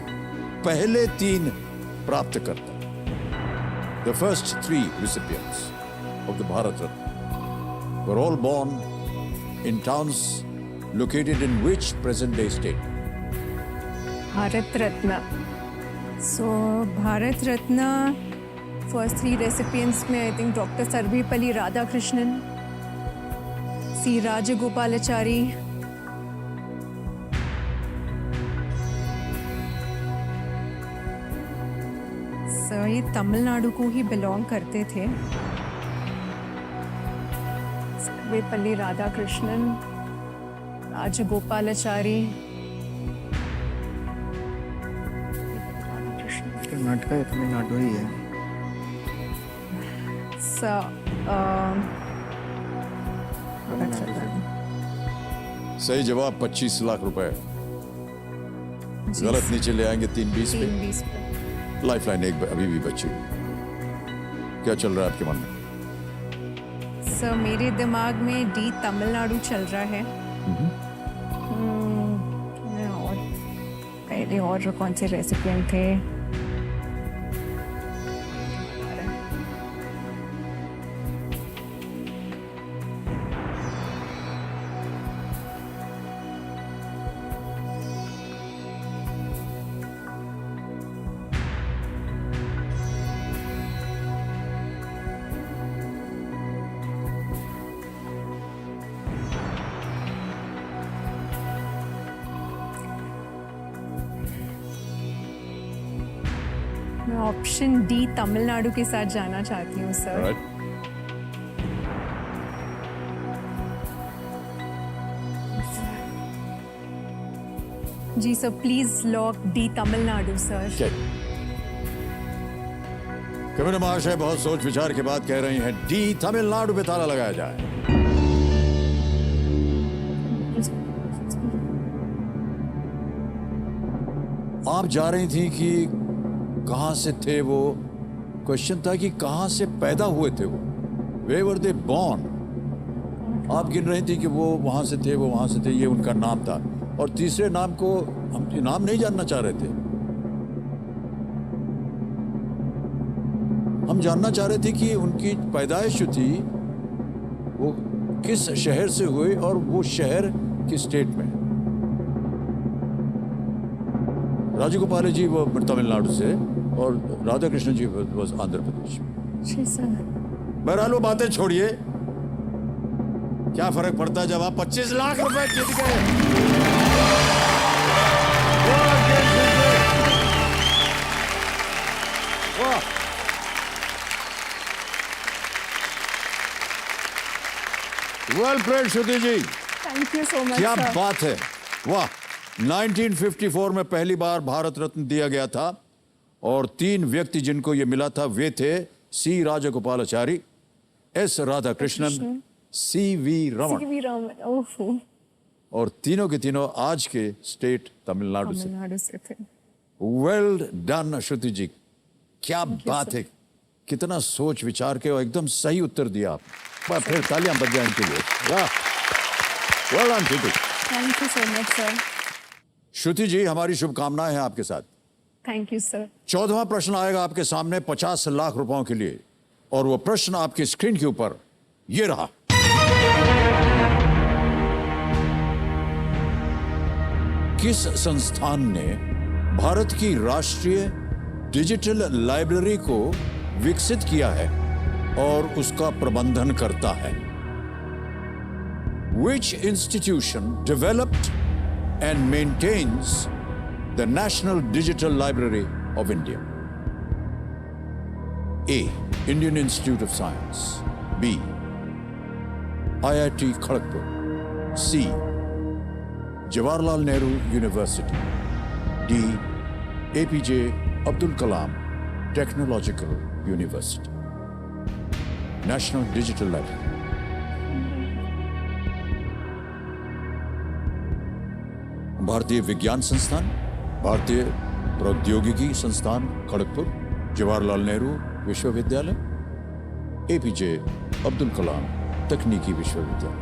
पहले 3 प्राप्तकर्ता, the first 3 recipients of the Bharat Ratna were all born in towns located in which present-day state?
Bharat Ratna. So Bharat Ratna first 3 recipients में I think doctor Sarvepalli Radhakrishnan, C Rajagopalachari, sir ये तमिलनाडु को ही belong करते थे। सर्वपल्ली राधाकृष्णन, राजगोपालाचारी।
कर्नाटका या तमिलनाडु ही है।
सही जवाब 25 लाख रुपए। गलत नीचे ले आएंगे 320 पे।
320 पे।
लाइफलाइन एक अभी भी बची हुई। क्या चल रहा है आपके मन में?
सर मेरे दिमाग में डी तमिलनाडु चल रहा है। और पहले और कौन से रेसिपिएंट थे? मैं ऑप्शन डी तमिलनाडु के साथ जाना चाहती हूँ सर।
Alright.
जी sir, please lock D Tamil Nadu sir.
Commissioner महाशय बहुत सोच विचार के बाद कह रही हैं डी तमिलनाडु पे ताला लगाया जाए। आप जा रही थी कि कहां से थे वो, क्वेश्चन था कि कहां से पैदा हुए थे वो, वे वर दे बॉर्न। आप गिन रही थी कि वो वहां से थे, वो वहां से थे, ये उनका नाम था। और तीसरे नाम को हम नाम नहीं जानना चाह रहे थे, हम जानना चाह रहे थे कि उनकी पैदाइश जो थी वो किस शहर से हुई और वो शहर किस स्टेट में। राजगोपाल जी वो तमिलनाडु से और राधा कृष्ण जी वो आंध्र प्रदेश।
जी सर।
बहरहाल वो बातें छोड़िए, क्या फर्क पड़ता है जब आप 25 लाख रुपए जीत गए। Well played Shruti ji,
thank you so much
क्या
सर।
बात है, वाह। 1954 में पहली बार भारत रत्न दिया गया था और 3 व्यक्ति जिनको ये मिला था वे थे C Rajagopalachari, S Radhakrishnan, C V Raman.
ओहो,
और तीनों के तीनों आज के स्टेट तमिलनाडु से।
तमिलनाडु से थे।
वेल डन श्रुति जी, क्या बात है, कितना सोच विचार के और एकदम सही उत्तर दिया आप। फिर तालियां बज जाएं इनके लिए। वाह, well done Shruti.
Thank you so much sir.
Shruti ji, हमारी शुभकामनाएं हैं आपके साथ।
Thank you sir.
14वां प्रश्न आएगा आपके सामने 50 लाख रुपयों के लिए, और वो प्रश्न आपकी स्क्रीन के ऊपर ये रहा। किस संस्थान ने भारत की राष्ट्रीय डिजिटल लाइब्रेरी को विकसित किया है और उसका प्रबंधन करता है? Which institution developed and maintains the National Digital Library of India? A. Indian Institute of Science. B. IIT Kharagpur. C. Jawaharlal Nehru University. D. APJ Abdul Kalam Technological University. National Digital Library. भारतीय विज्ञान संस्थान, भारतीय प्रौद्योगिकी संस्थान खड़गपुर, जवाहरलाल नेहरू विश्वविद्यालय, APJ Abdul Kalam तकनीकी विश्वविद्यालय।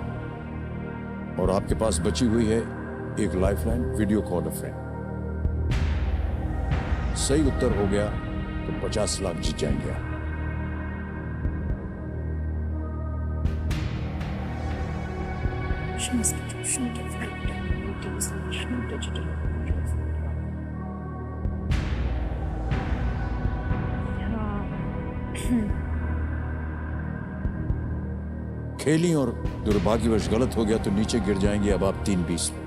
और आपके पास बची हुई है एक लाइफलाइन, वीडियो कॉल अ फ्रेंड। सही उत्तर हो गया तो 50 लाख जीत जाएंगे आप। खेली और दुर्भाग्यवश गलत हो गया तो नीचे गिर जाएंगे अब आप 3-20 में।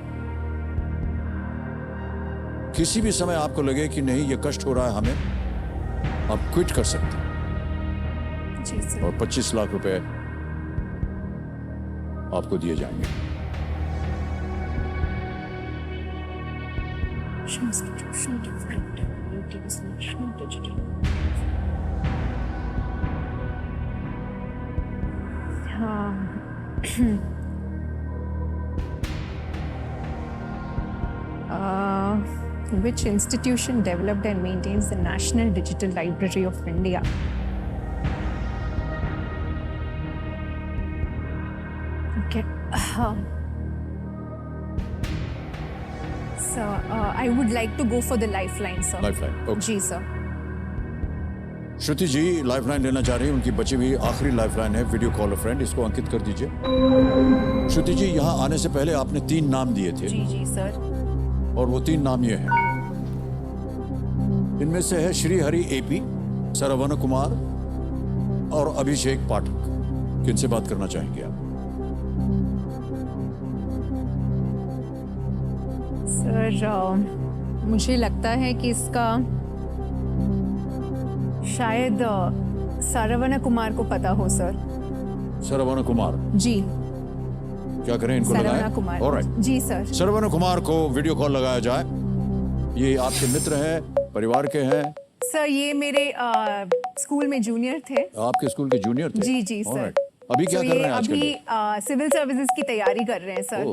किसी भी समय आपको लगे कि नहीं ये कष्ट हो रहा है हमें, आप क्विट कर सकते हैं
जी सर।
और 25 लाख रुपए आपको दिए जाएंगे।
Which institution developed and maintains the National Digital Library of India? Okay. So I would like to go for the lifeline, sir.
Lifeline, okay.
जी सर।
श्रुति जी लाइफलाइन लेना चाह रही हैं, उनकी बची हुई आखिरी लाइफलाइन है वीडियो कॉल अ फ्रेंड, इसको अंकित कर दीजिए। श्रुति जी, यहाँ आने से पहले आपने 3 नाम दिए थे
जी जी सर।
और वो 3 नाम ये हैं। इनमें से है श्री हरि एपी, सरवण कुमार और अभिषेक पाठक। किनसे बात करना चाहेंगे आप?
सर मुझे लगता है कि इसका शायद सरवण कुमार को पता हो सर।
सरवण कुमार
जी,
क्या करें, इनको लगाएं?
सरवण कुमार।
ऑलराइट,
जी सर।
सरवण कुमार को वीडियो कॉल लगाया जाए। ये आपके मित्र हैं, परिवार के हैं?
सर ये मेरे स्कूल में जूनियर थे।
आपके स्कूल के जूनियर थे?
जी जी सर।
Alright. अभी क्या
So,
कर रहे
ये
हैं आजकल?
अभी सिविल सर्विसेज की तैयारी कर रहे हैं सर।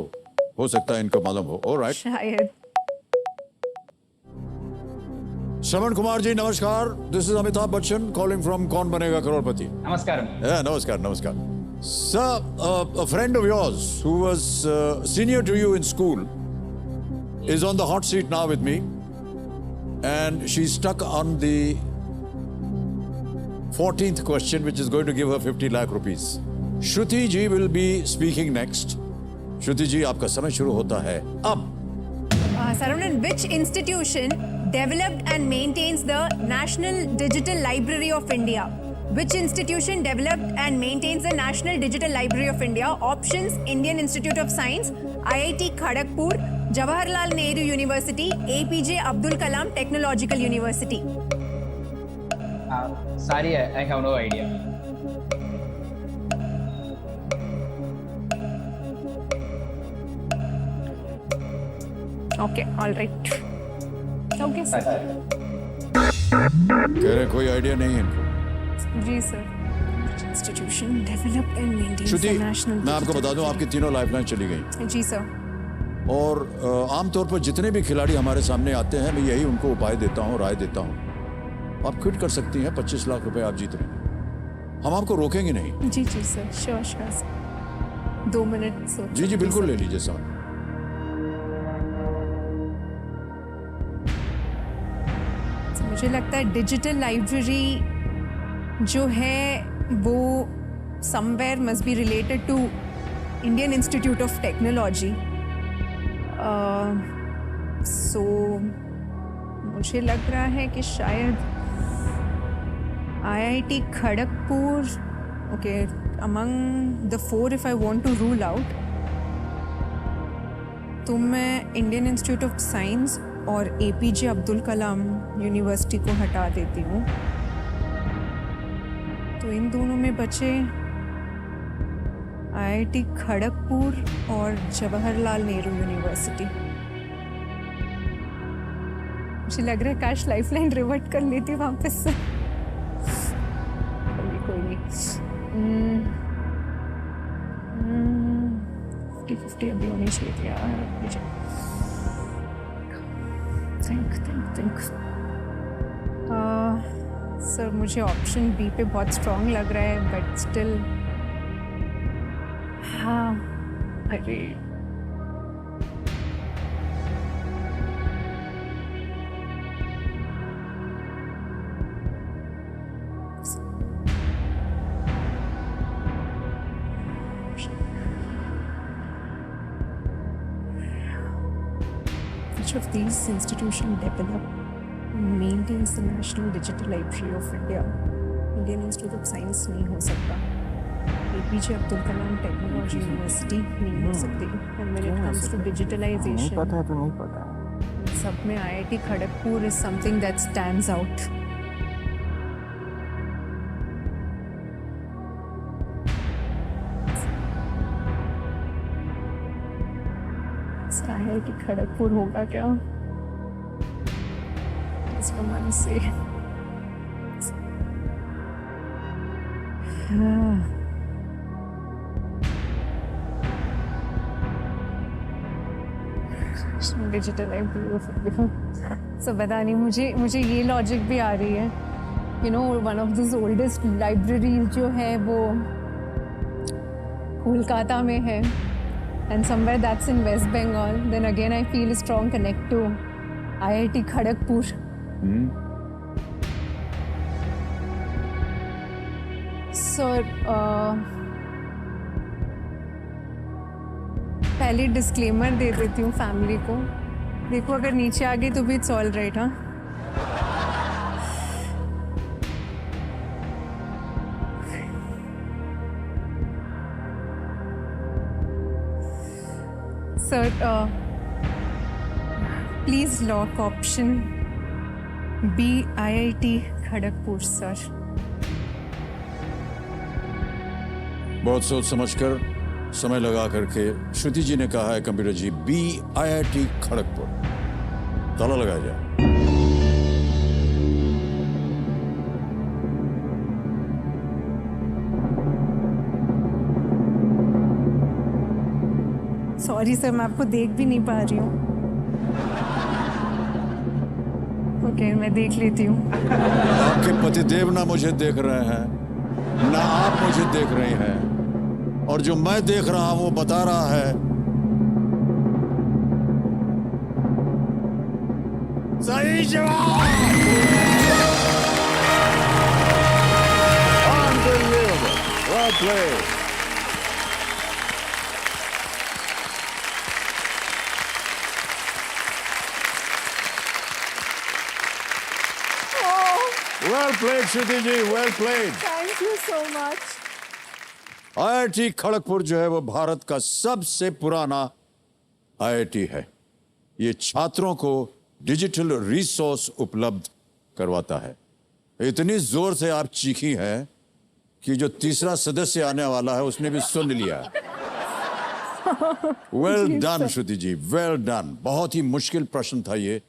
हो सकता है इनको मालूम हो। ऑलराइट।
शायद।
श्रवण कुमार जी नमस्कार। This is Amitabh Bachchan calling from कौन बनेगा करोड़पति।
नमस्कार।
नमस्कार नमस्कार। Sir, a friend of yours who was senior to you in school is on the hot seat now with me, and she's stuck on the 14th question, which is going to give her 50 lakh rupees. Shruti ji will be speaking next. Shruti ji, आपका समय शुरू होता है अब।
Saravan, which institution developed and maintains the National Digital Library of India? Which institution developed and maintains the National Digital Library of India? Options: Indian Institute of Science, IIT Kharagpur, Jawaharlal Nehru University, APJ Abdul Kalam Technological University.
Sorry, I have no idea.
Okay, all right. Okay, sir.
कह रहे कोई idea नहीं है इनको।
जी sir. Institution developed and maintains
Shruti,
the National
मैं आपको बता दूं आपकी तीनों लाइफलाइन चली गई।
जी सर।
और आमतौर पर जितने भी खिलाड़ी हमारे सामने आते हैं मैं यही उनको उपाय देता हूँ, राय देता हूँ। आप क्विट कर सकती हैं, 25 लाख रुपए आप जीत रहे हैं, हम आपको रोकेंगे नहीं।
जी जी sir, sure sure sir. 2 minute सोच।
जी जी बिल्कुल ले लीजिए समय।
मुझे लगता है डिजिटल लाइब्रेरी जो है वो somewhere must be related to Indian Institute of Technology. So मुझे लग रहा है कि शायद IIT Kharagpur. Okay, among the 4 if I want to rule out तो मैं इंडियन इंस्टीट्यूट ऑफ साइंस और APJ अब्दुल कलाम यूनिवर्सिटी को हटा देती हूँ। तो इन दोनों में बचे IIT खड़गपुर और जवाहरलाल नेहरू यूनिवर्सिटी। मुझे लग रहा है काश लाइफलाइन रिवर्ट कर लेती वापस से। कोई नहीं। 50-50 अभी होनी चाहिए थी यार। think. सर मुझे ऑप्शन बी पे बहुत स्ट्रॉन्ग लग रहा है बट स्टिल हाँ अरे Which of these institutions develop and maintains the National Digital Library of India? Indian Institute of Science नहीं हो सकता, APJ अब्दुल कलाम टेक्नोलॉजी यूनिवर्सिटी नहीं हो सकती, and when it comes to digitalization,
नहीं पता है तो नहीं पता।
सब में IIT Kharagpur is something that stands out. IIT Kharagpur होगा क्या इसका मन से? डिजिटल लाइब्रेरी सब पता नहीं, मुझे ये लॉजिक भी आ रही है। You know one of this oldest libraries जो है वो कोलकाता में है and somewhere that's in West Bengal, then again I feel a strong connect to IIT Kharagpur. So, पहले डिस्क्लेमर दे देती हूँ फैमिली को, देखो अगर नीचे आ गई तो भी इट्स ऑल राइट। हाँ Sir, please lock option B, IIT Kharagpur, sir.
बहुत सोच समझकर समय लगा करके श्रुति जी ने कहा है कंप्यूटर जी B, IIT खड़गपुर। ताला लगाया जाए।
सॉरी सर, मैं आपको देख भी नहीं पा रही हूँ। ओके, मैं देख लेती हूँ।
आपके पतिदेव ना मुझे देख रहे हैं, ना आप मुझे देख रही हैं, और जो मैं देख रहा हूं वो बता रहा है सही जवाब। Unbelievable. Well played. Well played, Shruti ji, well played.
Thank you so much.
IIT Kharagpur जो है वो भारत का सबसे पुराना IIT है। ये छात्रों को डिजिटल रिसोर्स उपलब्ध करवाता है। इतनी जोर से आप चीखी हैं कि जो तीसरा सदस्य आने वाला है उसने भी सुन लिया। वेल डन श्रुति जी, वेल डन। बहुत ही मुश्किल प्रश्न था ये,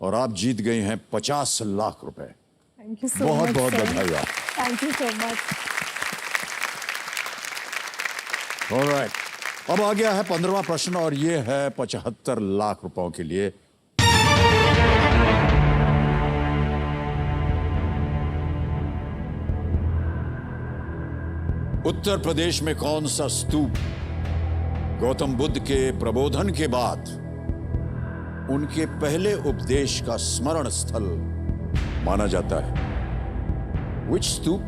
और आप जीत गई हैं 50 लाख रुपए।
Thank you so much.
बहुत बहुत बधाई आप।
Thank you so much.
Alright, अब आ गया है 15वां प्रश्न, और ये है 75 लाख रुपयों के लिए। उत्तर प्रदेश में कौन सा स्तूप गौतम बुद्ध के प्रबोधन के बाद उनके पहले उपदेश का स्मरण स्थल माना जाता है? Which stup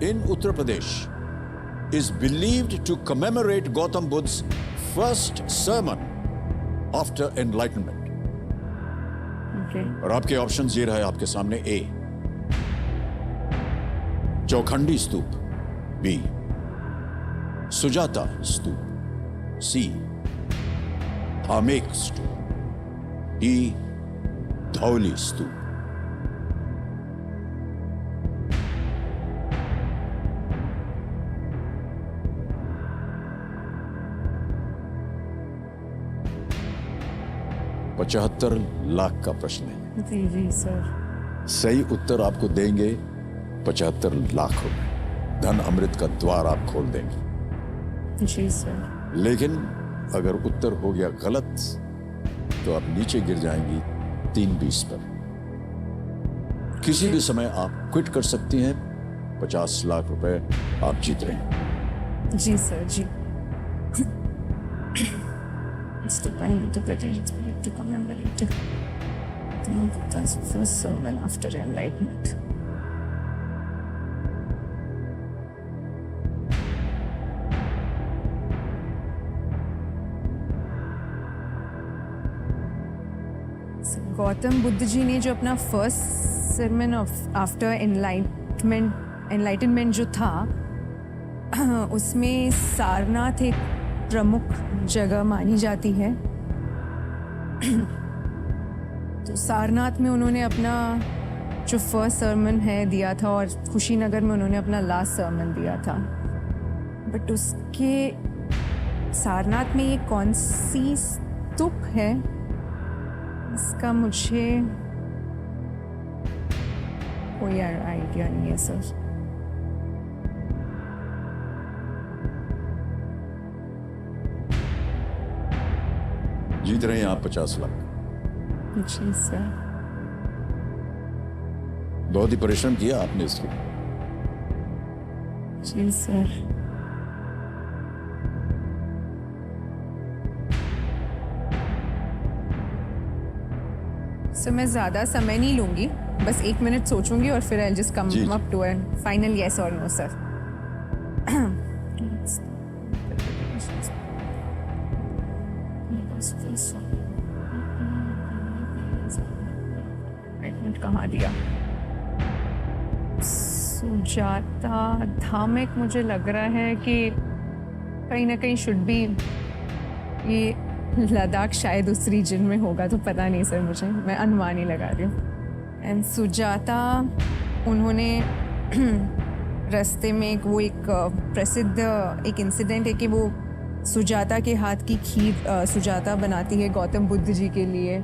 in Uttar Pradesh is believed to commemorate Gautam Buddha's first sermon after enlightenment?
Okay.
और आपके ऑप्शंस ये रहे आपके सामने। ए, चौखंडी स्तूप। बी, सुजाता स्तूप। सी, आमेक स्तूप। डी, धौली स्तूप। $75 लाख का प्रश्न है।
जी जी सर।
सही उत्तर आपको देंगे 75 लाख रुपए। धन अमृत का द्वार आप खोल देंगे।
जी सर।
लेकिन अगर उत्तर हो गया गलत तो आप नीचे गिर जाएंगी 320 पर। किसी भी समय आप क्विट कर सकती हैं। 50 लाख रुपए आप जीत रहे हैं।
जी सर जी। Stupendo to pretend to commemorate Buddha's first sermon after enlightenment. Gautam Buddha ji ने जो अपना फर्स्ट sermon आफ्टर एनलाइटनमेंट जो था, उसमें सारनाथ एक प्रमुख जगह मानी जाती है। तो सारनाथ में उन्होंने अपना जो फर्स्ट सर्मन है दिया था, और कुशीनगर में उन्होंने अपना लास्ट सर्मन दिया था। बट उसके सारनाथ में ये कौन सी स्तूप है, इसका मुझे कोई आइडिया नहीं है सर।
जीत रहे हैं आप 50 लाख।
जी सर।
बहुत ही परिश्रम किया आपने इसके लिए।
जी सर। सर मैं ज़्यादा समय नहीं लूँगी, बस 1 मिनट सोचूंगी और फिर I'll just come
जी।
up to a final yes or no sir. कहाँ दिया? सुजाता धामिक, मुझे लग रहा है कि कहीं ना कहीं शुड बी ये लद्दाख शायद उस रीजन में होगा, तो पता नहीं सर मुझे, मैं अनुमान ही लगा रही हूँ। एंड सुजाता, उन्होंने रास्ते में एक प्रसिद्ध एक इंसिडेंट है कि वो सुजाता के हाथ की खीर सुजाता बनाती है गौतम बुद्ध जी के लिए,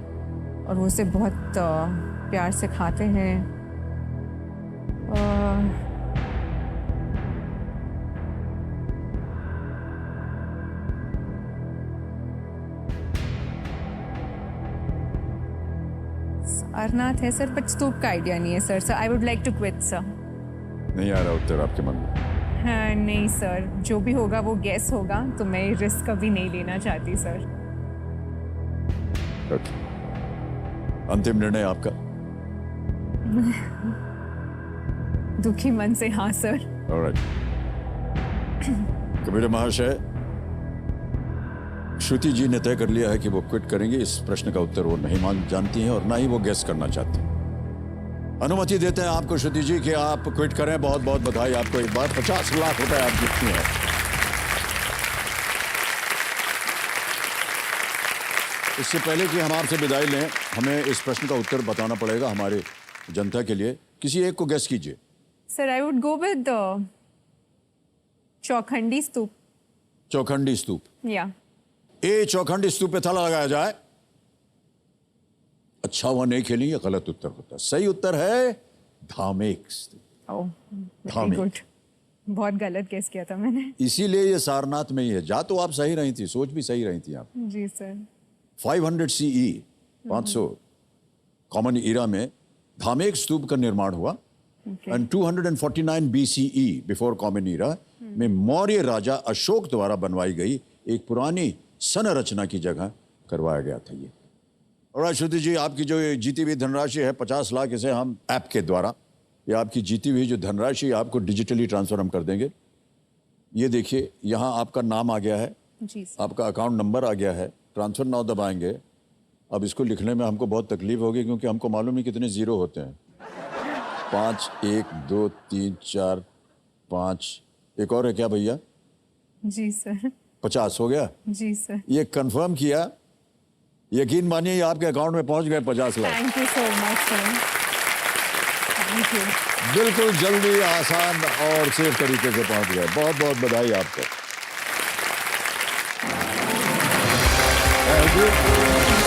और वो उसे बहुत प्यार से खाते हैं। सारनाथ है सर, बट स्तूप का आइडिया नहीं है sir. Sir I would like to quit sir.
नहीं आ रहा उत्तर आपके मन में?
हाँ नहीं सर, जो भी होगा वो गेस होगा, तो मैं रिस्क कभी नहीं लेना चाहती सर।
Okay. अंतिम निर्णय आपका?
दुखी मन से हाँ सर।
Alright. कबीर महाशय, श्रुति जी ने तय कर लिया है कि वो क्विट करेंगे। इस प्रश्न का उत्तर वो नहीं जानती हैं और ना ही वो गेस करना चाहती हैं। अनुमति देते हैं आपको श्रुति जी कि आप क्विट करें। बहुत बहुत बधाई आपको एक बार। 50 लाख रुपए आप जीतती हैं। इससे पहले कि हम आपसे विदाई लें, हमें इस प्रश्न का उत्तर बताना पड़ेगा हमारे जनता के लिए। किसी एक को गेस कीजिए।
Sir I would go with Chaukhandi Stupa.
Chaukhandi Stupa.
या
ए चौखंडी स्तूप पे ताला लगाया जाए। अच्छा हुआ नहीं खेली, ये गलत उत्तर होता। सही उत्तर है Dhamek Stupa.
Oh very
Dhamek.
Good. बहुत गलत गेस किया था मैंने।
इसीलिए ये सारनाथ में ही है। जा तो आप सही रही थी, सोच भी सही रही थी आप।
जी सर।
500 CE 500 कॉमन ईरा में धामेक स्तूप का निर्माण हुआ। And 249 BCE before common era में मौर्य राजा अशोक द्वारा बनवाई गई एक पुरानी संरचना की जगह करवाया गया था ये। और श्रुति जी, आपकी जो ये जीती हुई धनराशि है 50 लाख, इसे हम ऐप के द्वारा, ये आपकी जीती हुई जो धनराशि आपको डिजिटली ट्रांसफर हम कर देंगे। ये देखिए, यहाँ आपका नाम आ गया है,
जी सर।
आपका अकाउंट नंबर आ गया है। ट्रांसफर नाउ दबाएंगे। अब इसको लिखने में हमको बहुत तकलीफ होगी क्योंकि हमको मालूम है कितने जीरो होते हैं। 5 1 2 3 4 5, एक और है क्या भैया?
जी सर।
50 हो गया।
जी सर।
ये कंफर्म किया। यकीन मानिए ये आपके अकाउंट में पहुंच गए 50 lakh.
Thank you so much sir. Thank you.
बिल्कुल जल्दी, आसान और सेफ तरीके से पहुंच गए। बहुत बहुत बधाई आपको। Thank you.